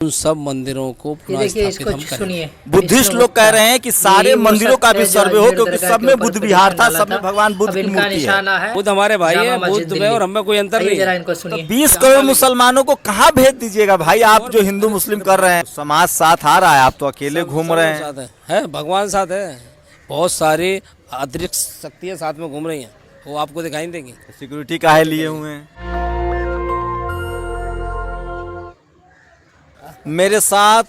उन सब मंदिरों को पुनः स्थापित हम करेंगे। बुद्धिस्ट लोग कह रहे हैं कि सारे मंदिरों का भी सर्वे हो, क्योंकि सब में बुद्ध विहार था, सब में भगवान बुद्ध की मूर्ति है। बुद्ध हमारे भाई है, बुद्ध में और हमें कोई अंतर नहीं है। तो 20 करोड़ मुसलमानों को कहाँ भेज दीजिएगा भाई? आप जो हिंदू मुस्लिम कर रहे हैं, समाज साथ आ रहा है, आप तो अकेले घूम रहे हैं। है भगवान साथ है, बहुत सारी अतिरिक्त शक्तियाँ साथ में घूम रही हैं, वो आपको दिखाई देंगी। सिक्योरिटी काहे लिए हुए हैं? मेरे साथ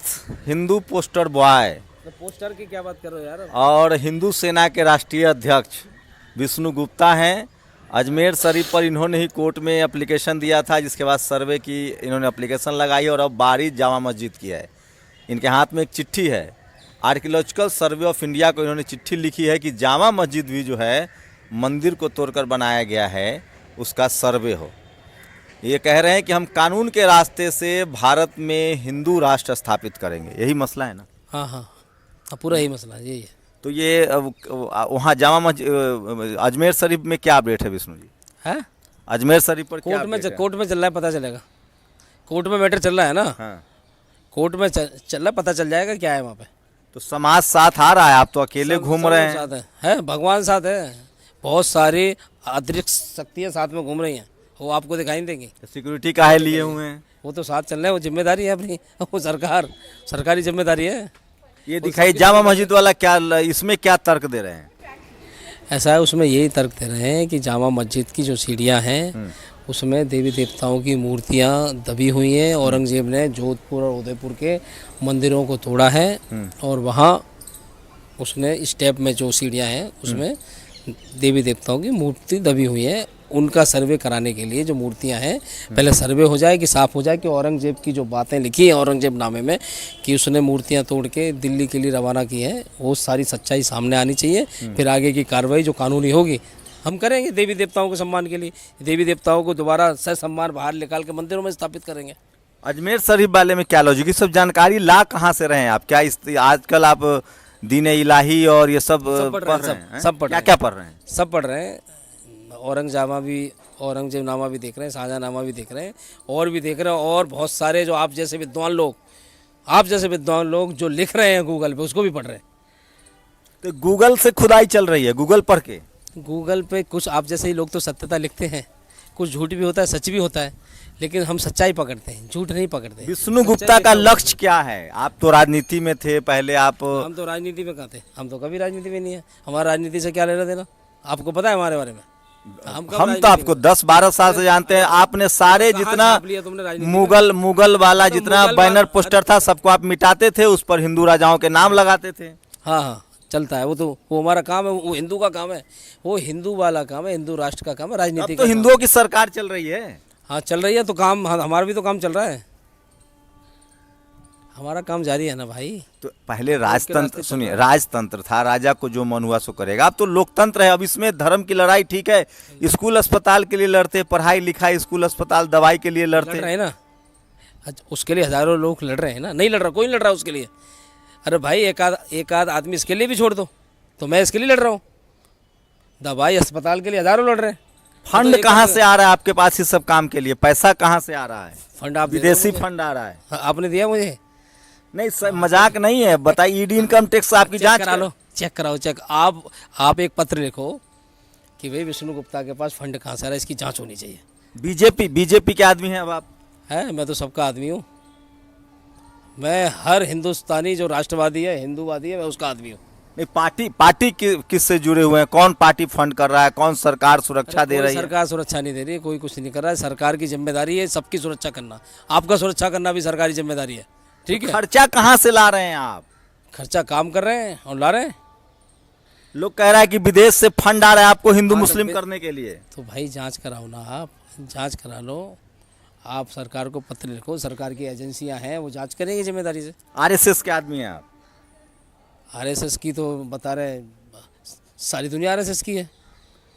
हिंदू पोस्टर बॉय तो पोस्टर की क्या बात कर रहे हो यार? और हिंदू सेना के राष्ट्रीय अध्यक्ष विष्णु गुप्ता हैं। अजमेर शरीफ पर इन्होंने ही कोर्ट में एप्लीकेशन दिया था, जिसके बाद सर्वे की इन्होंने एप्लीकेशन लगाई और अब बारी जामा मस्जिद की है। इनके हाथ में एक चिट्ठी है, आर्कियोलॉजिकल सर्वे ऑफ इंडिया को इन्होंने चिट्ठी लिखी है कि जामा मस्जिद भी जो है मंदिर को तोड़कर बनाया गया है, उसका सर्वे हो। ये कह रहे हैं कि हम कानून के रास्ते से भारत में हिंदू राष्ट्र स्थापित करेंगे, यही मसला है ना? हाँ हाँ, पूरा यही मसला है, यही है। तो ये वहाँ जामा मस्जिद अजमेर शरीफ में क्या अपडेट है विष्णु जी? है अजमेर शरीफ पर क्या कोर्ट में चल रहा है, पता चलेगा। कोर्ट में मैटर चल रहा है ना? हाँ। कोर्ट में चल रहा है, पता चल जाएगा क्या है वहाँ पे। तो समाज साथ आ रहा है, आप तो अकेले घूम रहे हैं। साथ है भगवान साथ है, बहुत सारी अतिरिक्त शक्तियाँ साथ में घूम रही हैं, वो आपको दिखाई देंगी। सिक्योरिटी काहे लिए हुए हैं? वो तो साथ चल रहे हैं, वो जिम्मेदारी है अपनी, वो सरकारी जिम्मेदारी है। ये दिखाई जामा मस्जिद वाला क्या, इसमें क्या तर्क दे रहे हैं? ऐसा है, उसमें यही तर्क दे रहे हैं कि जामा मस्जिद की जो सीढ़ियाँ हैं उसमें देवी देवताओं की मूर्तियाँ दबी हुई हैं। औरंगजेब ने जोधपुर और उदयपुर के मंदिरों को तोड़ा है और वहाँ उसने स्टेप में जो सीढ़ियाँ हैं उसमें देवी देवताओं की मूर्ति दबी हुई है। उनका सर्वे कराने के लिए जो मूर्तियां हैं, पहले सर्वे हो जाए कि साफ हो जाए कि औरंगजेब की जो बातें लिखी है औरंगजेब नामे में कि उसने मूर्तियां तोड़ के दिल्ली के लिए रवाना की है, वो सारी सच्चाई सामने आनी चाहिए। फिर आगे की कार्रवाई जो कानूनी होगी हम करेंगे। देवी देवताओं के सम्मान के लिए देवी देवताओं को दोबारा ससम्मान बाहर निकाल के मंदिरों में स्थापित करेंगे। अजमेर शरीफ वाले में क्या लॉजिक, सब जानकारी ला कहाँ से रहे हैं आप? क्या इस आजकल आप दीन इलाही और ये सब पढ़ रहे हैं? सब पढ़ रहे हैं। क्या पढ़ रहे हैं? सब पढ़ रहे हैं। औरंगजेब नामा भी देख रहे हैं, शाहजहां नामा भी देख रहे हैं, और भी देख रहे हैं। और बहुत सारे जो आप जैसे विद्वान लोग जो लिख रहे हैं गूगल पे, उसको भी पढ़ रहे हैं। तो गूगल से खुदाई चल रही है, गूगल पढ़ के? गूगल पे कुछ आप जैसे ही लोग तो सत्यता लिखते हैं, कुछ झूठ भी होता है, सच भी होता है, लेकिन हम सच्चाई पकड़ते हैं, झूठ नहीं पकड़ते। विष्णु गुप्ता का लक्ष्य क्या है? आप तो राजनीति में थे पहले, आप। हम तो राजनीति में कहाँ थे? हम तो कभी राजनीति में नहीं है। हमारा राजनीति से क्या लेना देना? आपको पता है हमारे बारे में? हम तो आपको 10-12 साल से जानते हैं। आपने सारे जितना मुगल वाला जितना बैनर पोस्टर था सबको आप मिटाते थे, उस पर हिंदू राजाओं के नाम लगाते थे। हाँ हाँ, चलता है वो हमारा काम है, वो हिंदू का काम है, वो हिंदू वाला काम है, हिंदू राष्ट्र का काम है, राजनीति तो हिंदुओं की सरकार चल रही है। हाँ चल रही है, तो काम हमारा भी तो काम चल रहा है, हमारा काम जारी है ना भाई। तो पहले राजतंत्र, सुनिए, राजतंत्र था, राजा को जो मन हुआ सो करेगा। अब तो लोकतंत्र है। अब इसमें धर्म की लड़ाई ठीक है, स्कूल अस्पताल के लिए लड़ते, पढ़ाई लिखाई, स्कूल अस्पताल, दवाई के लिए लड़ते हैं ना। उसके लिए हजारों लोग लड़ रहे हैं ना, नहीं लड़ रहा कोई, नहीं लड़ रहा उसके लिए। अरे भाई एक आध आदमी इसके लिए भी छोड़ दो, तो मैं इसके लिए लड़ रहा हूँ। दवाई अस्पताल के लिए हजारों लड़ रहे हैं। फंड कहाँ से आ रहा है आपके पास इस सब काम के लिए? पैसा कहाँ से आ रहा है? फंड आप विदेशी फंड आ रहा है? आपने दिया मुझे? नहीं सर, मजाक नहीं है, बताइए। ईडी इनकम टैक्स आपकी जांच करा लो, चेक कराओ, चेक। आप एक पत्र लिखो कि भाई विष्णु गुप्ता के पास फंड कहाँ से आ रहा है, इसकी जांच होनी चाहिए। बीजेपी के आदमी हैं अब आप? है, मैं तो सबका आदमी हूँ। मैं हर हिंदुस्तानी जो राष्ट्रवादी है, हिंदूवादी है, मैं उसका आदमी हूँ। नहीं, पार्टी किससे जुड़े हुए हैं? कौन पार्टी फंड कर रहा है? कौन सरकार सुरक्षा दे रही है? सरकार सुरक्षा नहीं दे रही है, कोई कुछ नहीं कर रहा है। सरकार की जिम्मेदारी है सबकी सुरक्षा करना, आपका सुरक्षा करना भी सरकारी जिम्मेदारी है, ठीक है। खर्चा कहाँ से ला रहे हैं आप? खर्चा काम कर रहे हैं और ला रहे हैं। लोग कह रहा है कि विदेश से फंड आ रहा है आपको हिंदू मुस्लिम करने के लिए। तो भाई जांच कराओ ना, आप जांच करा लो। आप सरकार को पत्र लिखो, सरकार की एजेंसियां हैं, वो जांच करेंगी जिम्मेदारी से। आरएसएस के आदमी हैं आप? आरएसएस की तो बता रहे, सारी दुनिया आरएसएस की है।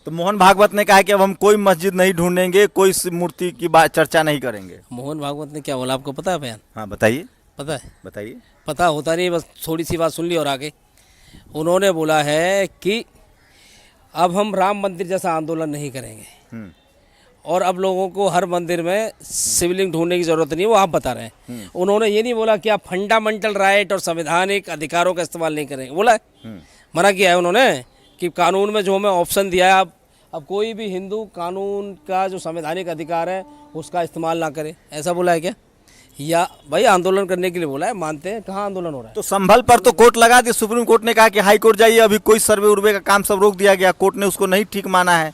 तो मोहन भागवत ने कहा कि अब हम कोई मस्जिद नहीं ढूंढेंगे, कोई मूर्ति की बात चर्चा नहीं करेंगे। मोहन भागवत ने क्या बोला, आपको पता है बयान? हाँ बताइए। पता है? बताइए। पता होता नहीं, बस थोड़ी सी बात सुन ली और आगे। उन्होंने बोला है कि अब हम राम मंदिर जैसा आंदोलन नहीं करेंगे और अब लोगों को हर मंदिर में शिवलिंग ढूंढने की जरूरत नहीं है, वो आप बता रहे हैं। उन्होंने ये नहीं बोला कि आप फंडामेंटल राइट और संवैधानिक अधिकारों का इस्तेमाल नहीं करेंगे, बोला है, मना किया है उन्होंने कि कानून में जो हमें ऑप्शन दिया है, आप अब कोई भी हिंदू कानून का जो संवैधानिक अधिकार है उसका इस्तेमाल ना करे, ऐसा बोला है क्या? या भाई आंदोलन करने के लिए बोला है, मानते हैं, कहाँ आंदोलन हो रहा है? तो संभल पर तो कोर्ट लगा दी, सुप्रीम कोर्ट ने कहा कि हाई कोर्ट जाइए, अभी कोई सर्वे उर्वे का काम सब रोक दिया गया, कोर्ट ने उसको नहीं ठीक माना है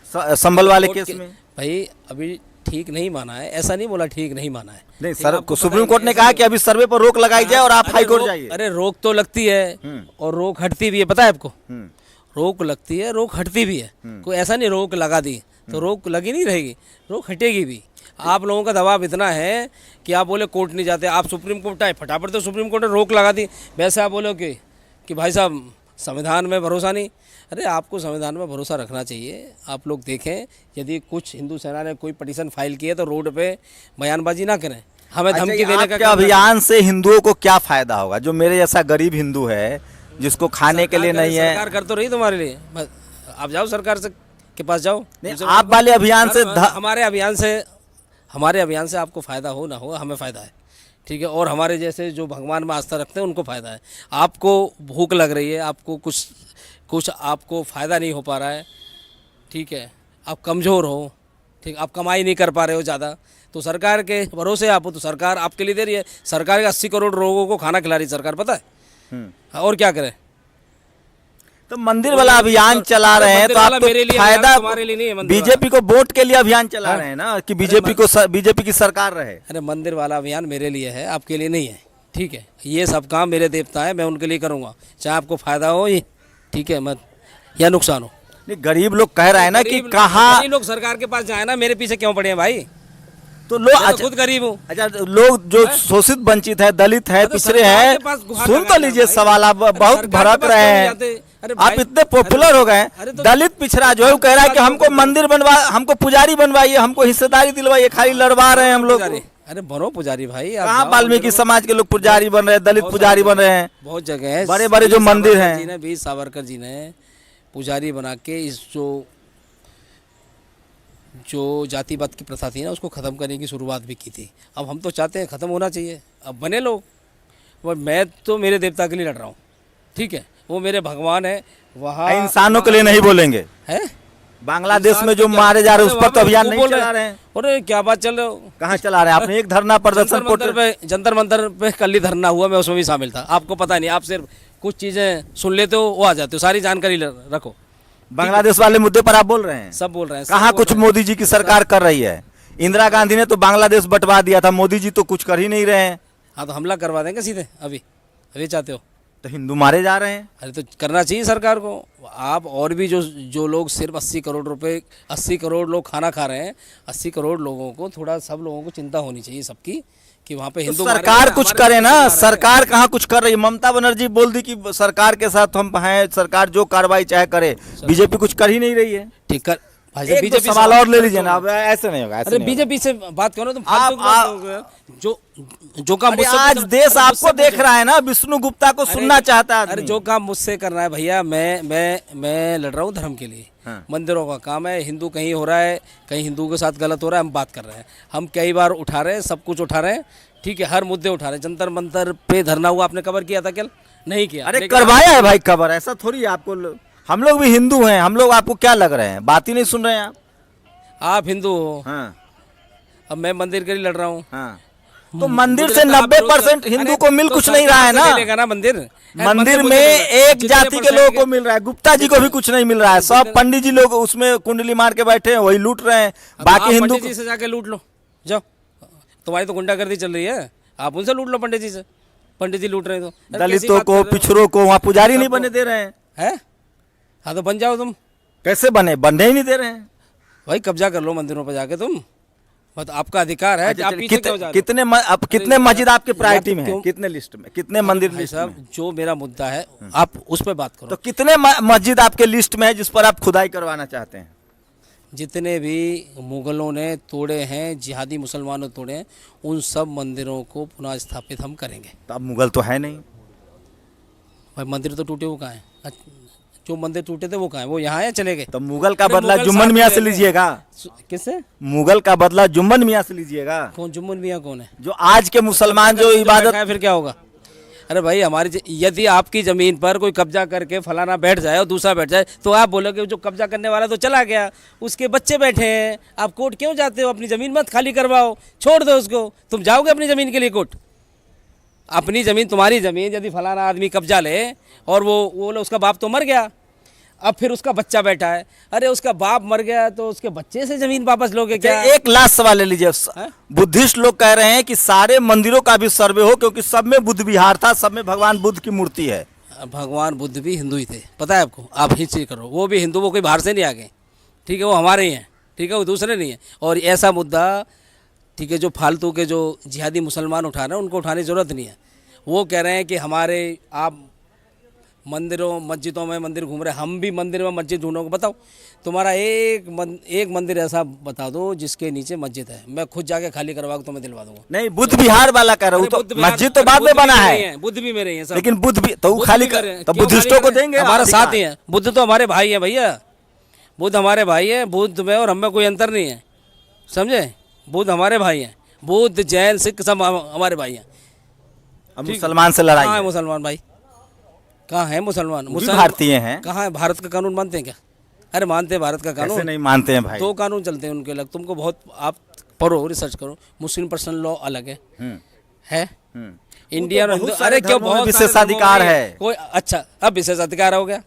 संभल वाले केस में। भाई अभी ठीक नहीं माना है, ऐसा नहीं बोला ठीक नहीं माना है। नहीं सर, सुप्रीम कोर्ट ने कहा कि अभी सर्वे पर रोक लगाई जाए और आप हाई कोर्ट जाइए। अरे रोक तो लगती है और रोक हटती भी है, पता है आपको? रोक लगती है, रोक हटती भी है। कोई ऐसा नहीं रोक लगा दी तो रोक लगी नहीं रहेगी, रोक हटेगी भी। आप लोगों का दबाव इतना है कि आप बोले कोर्ट नहीं जाते, आप सुप्रीम कोर्ट आए फटाफट तो सुप्रीम कोर्ट ने रोक लगा दी। वैसे आप बोलो कि भाई साहब संविधान में भरोसा नहीं। अरे आपको संविधान में भरोसा रखना चाहिए। आप लोग देखें, यदि कुछ हिंदू सेना ने कोई पटिशन फाइल की है तो रोड पे बयानबाजी ना करें, हमें धमकी देने का अभियान से हिंदुओं को क्या फायदा होगा? जो मेरे जैसा गरीब हिंदू है जिसको खाने के लिए नहीं है। सरकार कर तो रही तुम्हारे लिए, आप जाओ सरकार से के पास जाओ। आप वाले अभियान से हमारे अभियान से आपको फायदा हो ना हो, हमें फायदा है, ठीक है। और हमारे जैसे जो भगवान में आस्था रखते हैं उनको फायदा है। आपको भूख लग रही है, आपको कुछ आपको फ़ायदा नहीं हो पा रहा है, ठीक है, आप कमज़ोर हो, ठीक, आप कमाई नहीं कर पा रहे हो ज़्यादा, तो सरकार के भरोसे आप हो तो सरकार आपके लिए दे रही है। सरकार के 80 करोड़ लोगों को खाना खिला रही है सरकार, पता है? और क्या करे? तो मंदिर वाला अभियान चला रहे हैं तो आप तो फायदा हमारे लिए नहीं है। बीजेपी को वोट के लिए अभियान चला रहे हैं ना कि बीजेपी की सरकार रहे। अरे मंदिर वाला अभियान मेरे लिए है, आपके लिए नहीं है, ठीक है। ये सब काम मेरे देवता है, मैं उनके लिए करूँगा, चाहे आपको फायदा हो ये, ठीक है, मत या नुकसान हो। नहीं, गरीब लोग कह रहे हैं ना कि कहाँ लोग सरकार के पास जाए ना, मेरे पीछे क्यों पड़े हैं भाई? तो लोग खुद गरीब हूँ। अच्छा, लोग जो शोषित वंचित है, दलित है, पिछड़े हैं, सुन तो लीजिए सवाल। आप बहुत भड़क रहे हैं, आप इतने पॉपुलर हो गए। दलित पिछड़ा जो है वो कह रहा है कि हमको मंदिर बनवा, हमको पुजारी बनवाइए, हमको हिस्सेदारी दिलवाइए, खाली लड़वा रहे हैं हम लोग। अरे बनो पुजारी भाई, कहाँ वाल्मीकि समाज के लोग पुजारी बन रहे हैं, दलित पुजारी बन रहे हैं, बहुत जगह है। बड़े बड़े जो मंदिर हैं, वीर सावरकर जी ने पुजारी बना के इस जो जातिवाद की प्रथा थी ना उसको ख़त्म करने की शुरुआत भी की थी। अब हम तो चाहते हैं ख़त्म होना चाहिए, अब बने लोग। और मैं तो मेरे देवता के लिए लड़ रहा हूँ, ठीक है, वो मेरे भगवान है। वहाँ इंसानों के लिए नहीं बोलेंगे है। बांग्लादेश में जो मारे जा रहे हैं उस पर तो अभियान नहीं चला रहे हैं। अरे क्या बात चल रहे हो? कहाँ चला रहे हैं? आपने एक धरना प्रदर्शन जंतर मंतर पे कल ही धरना हुआ, मैं उसमें भी शामिल था। आपको पता नहीं, आप सिर्फ कुछ चीज़ें सुन लेते हो, वो आ जाते हो, सारी जानकारी रखो। बांग्लादेश वाले मुद्दे पर आप बोल रहे हैं? सब बोल रहे हैं। कहाँ कुछ मोदी जी की सरकार कर रही है? इंदिरा गांधी ने तो बांग्लादेश बंटवा दिया था, मोदी जी तो कुछ कर ही नहीं रहे हैं। हाँ तो हमला करवा देंगे सीधे, अभी चाहते हो तो हिंदू मारे जा रहे हैं। अरे तो करना चाहिए सरकार को। आप और भी जो लोग सिर्फ 80 करोड़ रुपए, 80 करोड़ लोग खाना खा रहे हैं, 80 करोड़ लोगों को थोड़ा, सब लोगों को चिंता होनी चाहिए सबकी कि वहाँ पे हिंदू। सरकार कुछ करे ना, सरकार कहाँ कुछ कर रही है? ममता बनर्जी बोल दी कि सरकार के साथ हम हैं, सरकार जो कार्रवाई चाहे करे। बीजेपी कुछ कर ही नहीं रही है। ठीक कर, बीजेपी सवाल और ले लीजिए ना, ऐसे नहीं होगा। अरे बीजेपी से बात करो तुम, जो काम आज देश आपको देख रहा है ना, विष्णु गुप्ता को सुनना चाहता है। अरे जो काम मुझसे करना है भैया, मैं लड़ रहा हूँ धर्म के लिए। मंदिरों का काम है, हिंदू कहीं हो रहा है, कहीं हिंदू के साथ गलत हो रहा है, हम बात कर रहे हैं। हम कई बार उठा रहे हैं, सब कुछ उठा रहे हैं, ठीक है, हर मुद्दे उठा रहे हैं। जंतर मंतर पे धरना हुआ, आपने कवर किया था क्या? नहीं किया। अरे करवाया है भाई कवर, ऐसा थोड़ी है। आपको, हम लोग भी हिंदू हैं, हम लोग आपको क्या लग रहे हैं? बात ही नहीं सुन रहे हैं आप हिंदू हो। हाँ। अब मैं मंदिर के लिए लड़ रहा हूँ। हाँ। तो मंदिर से 90% हिंदू को मिल कुछ नहीं रहा है ना। मंदिर में एक जाति के लोगों को मिल रहा है, गुप्ता जी को भी कुछ नहीं मिल रहा है। सब पंडित जी लोग उसमें कुंडली मार के बैठे हैं, वही लूट रहे हैं। बाकी हिंदू जी से जाके लूट लो, जाओ। तुम्हारी तो गुंडागर्दी चल रही है, आप उनसे लूट लो पंडित जी से। पंडित जी लूट रहे हैं तो दलितों को, पिछड़ों को वहाँ पुजारी नहीं बने दे रहे हैं। हाँ तो बन जाओ तुम। कैसे बनने ही नहीं दे रहे हैं भाई। कब्जा कर लो मंदिरों पर जाके तुम, मत आपका अधिकार है। आप पीछे क्यों जा रहे हो? कितने मस्जिद आपके प्रायोरिटी में है? कितने लिस्ट में, कितने मंदिर लिस्ट में? जो मेरा मुद्दा है आप उस पर बात करो। तो कितने मस्जिद आपके लिस्ट में है जिस पर आप खुदाई करवाना चाहते हैं? जितने भी मुगलों ने तोड़े हैं, जिहादी मुसलमानों तोड़े हैं, उन सब मंदिरों को पुनः स्थापित हम करेंगे। तो अब मुगल तो है नहीं भाई, मंदिर तो टूटे हुए कहाँ हैं? जो मंदिर टूटे थे वो कहाँ है? वो यहाँ है, चले गए। तो मुगल का अरे बदला मुगल जुम्मन साथ मियाँ में से रहते लीजिएगा। किससे? मुगल का बदला जुम्मन मियाँ से लीजिएगा। कौन जुम्मन मियाँ कौन है? जो आज के मुसलमान जो बैठा इबादत, है, फिर क्या होगा? अरे भाई यदि आपकी जमीन पर कोई कब्जा करके फलाना बैठ जाए और दूसरा बैठ जाए तो आप बोलोगे जो कब्जा करने वाला तो चला गया, उसके बच्चे बैठे हैं, आप कोर्ट क्यों जाते हो? अपनी जमीन मत खाली करवाओ, छोड़ दो उसको। तुम जाओगे अपनी जमीन के लिए कोर्ट? अपनी ज़मीन, तुम्हारी ज़मीन यदि फलाना आदमी कब्जा ले और वो उसका बाप तो मर गया, अब फिर उसका बच्चा बैठा है, अरे उसका बाप मर गया तो उसके बच्चे से ज़मीन वापस लोगे क्या? एक लास्ट सवाल ले लीजिए। बुद्धिस्ट लोग कह रहे हैं कि सारे मंदिरों का भी सर्वे हो, क्योंकि सब में बुद्ध विहार था, सब में भगवान बुद्ध की मूर्ति है। भगवान बुद्ध भी हिंदू ही थे, पता है आपको? आप हिस्ट्री करो, वो भी हिंदू, वो कोई बाहर से नहीं आ गए, ठीक है? वो हमारे ही हैं, ठीक है? वो दूसरे नहीं है। और ऐसा मुद्दा, ठीक है, जो फालतू के जो जिहादी मुसलमान उठा रहे हैं उनको उठाने की ज़रूरत नहीं है। वो कह रहे हैं कि हमारे आप मंदिरों मस्जिदों में मंदिर घूम रहे हैं, हम भी मंदिर में मस्जिद ढूंढोगे। बताओ तुम्हारा एक मंदिर ऐसा बता दो जिसके नीचे मस्जिद है, मैं खुद जाके खाली करवा के तुम्हें दिलवा दूंगा। नहीं, बुद्ध विहार वाला कह रहा हूँ, तो मस्जिद तो बाद में बना है, बुद्ध भी मेरे हैं सब, लेकिन बुद्ध भी तो खाली तो बुद्धिस्टों को देंगे, हमारा साथ ही है। बुद्ध तो हमारे भाई है भैया, बुद्ध हमारे भाई है। बुद्ध में और हम में कोई अंतर नहीं है, समझे? बुद्ध हमारे भाई हैं, बुद्ध जैन सिख सब हमारे भाई हैं। अब मुसलमान से लड़ाई कहाँ है है। मुसलमान भाई? कहाँ है मुसलमान? भारतीय हैं। कहाँ है? भारत का कानून मानते हैं क्या? अरे मानते हैं भारत का कैसे कानून? नहीं मानते हैं भाई? 2 कानून चलते हैं उनके अलग। तुमको बहुत, आप पढ़ो, रिसर्च करो। मुस्लिम पर्सनल लॉ अलग है, इंडियन बहुत हिंदू। सारे अरे क्यों? धर्मों में बहुत विशेषाधिकार है। कोई अच्छा, अब विशेषाधिकार हो गया।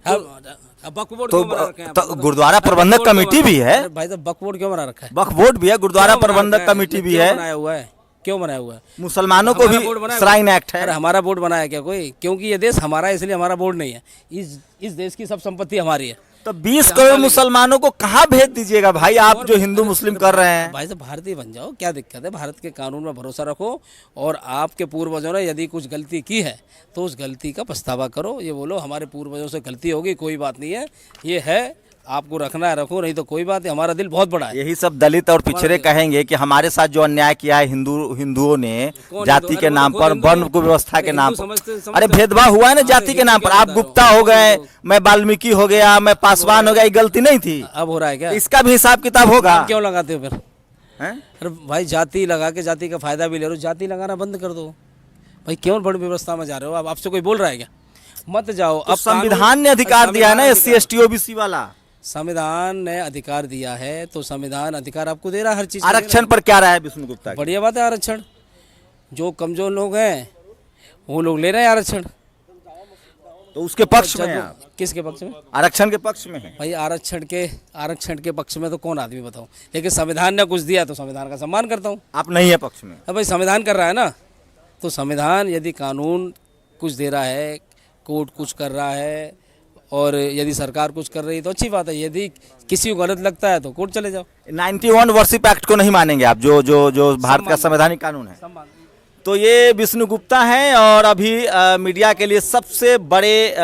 अब वक्फ बोर्ड तो क्यों बना रखे हैं? तो गुरुद्वारा प्रबंधक कमेटी भी है। अरे भाई, तो वक्फ बोर्ड क्यों बना रखा है? वक्फ बोर्ड भी है, गुरुद्वारा क्यों बना प्रबंधक रखा है? कमेटी भी क्यों है। बनाया हुआ है? क्यों बनाया हुआ है? मुसलमानों को भी हमारा बोर्ड बनाया श्राइन एक्ट है। अरे हमारा बोर्ड बनाया क्या कोई? क्योंकि ये देश हमारा है, इसलिए हमारा बोर्ड नहीं है। इस देश की सब संपत्ति हमारी है। तो 20 करोड़ मुसलमानों को कहाँ भेज दीजिएगा भाई, आप जो हिंदू मुस्लिम कर रहे हैं? भाई साहब, भारतीय बन जाओ, क्या दिक्कत है? भारत के कानून में भरोसा रखो, और आपके पूर्वजों ने यदि कुछ गलती की है तो उस गलती का पछतावा करो। ये बोलो हमारे पूर्वजों से गलती होगी, कोई बात नहीं है, ये है, आपको रखना है रखो, नहीं तो कोई बात नहीं। हमारा दिल बहुत बड़ा है। यही सब दलित और पिछड़े कहेंगे कि हमारे साथ जो अन्याय किया है हिंदुओं ने, जाति के नाम पर, वर्ण व्यवस्था के नाम पर। अरे भेदभाव हुआ है ना जाति के नाम पर। आप गुप्ता हो गए, मैं वाल्मीकि हो गया, मैं पासवान हो गया, ये गलती नहीं थी? अब हो रहा है क्या? इसका भी हिसाब किताब होगा। क्यों लगाते हो फिर? हैं? अरे भाई, जाति लगा के जाति का फायदा भी ले रहे हो, जाति लगाना बंद कर दो भाई। क्यों बड़ी व्यवस्था में जा रहे हो? अब आपसे कोई बोल रहा है क्या? मत जाओ। अब संविधान ने अधिकार दिया है ना, SC ST OBC वाला। संविधान ने अधिकार दिया है तो संविधान अधिकार आपको दे रहा है हर चीज। आरक्षण पर क्या राय है विष्णु गुप्ता की? बढ़िया बात है आरक्षण। जो कमजोर लोग हैं वो लोग ले रहे हैं आरक्षण, तो उसके पक्ष में हैं आप? किसके पक्ष में? आरक्षण के पक्ष में है भाई आरक्षण के पक्ष में तो कौन आदमी बताओ, लेकिन संविधान ने कुछ दिया तो संविधान का सम्मान करता हूँ। आप नहीं है पक्ष में? अब भाई संविधान कर रहा है ना, तो संविधान यदि कानून कुछ दे रहा है, कोर्ट कुछ कर रहा है, और यदि सरकार कुछ कर रही है तो अच्छी बात है। यदि किसी को गलत लगता है तो कोर्ट चले जाओ। 91 वर्शिप एक्ट को नहीं मानेंगे आप, जो भारत का संवैधानिक कानून है? तो ये विष्णु गुप्ता हैं, और अभी मीडिया के लिए सबसे बड़े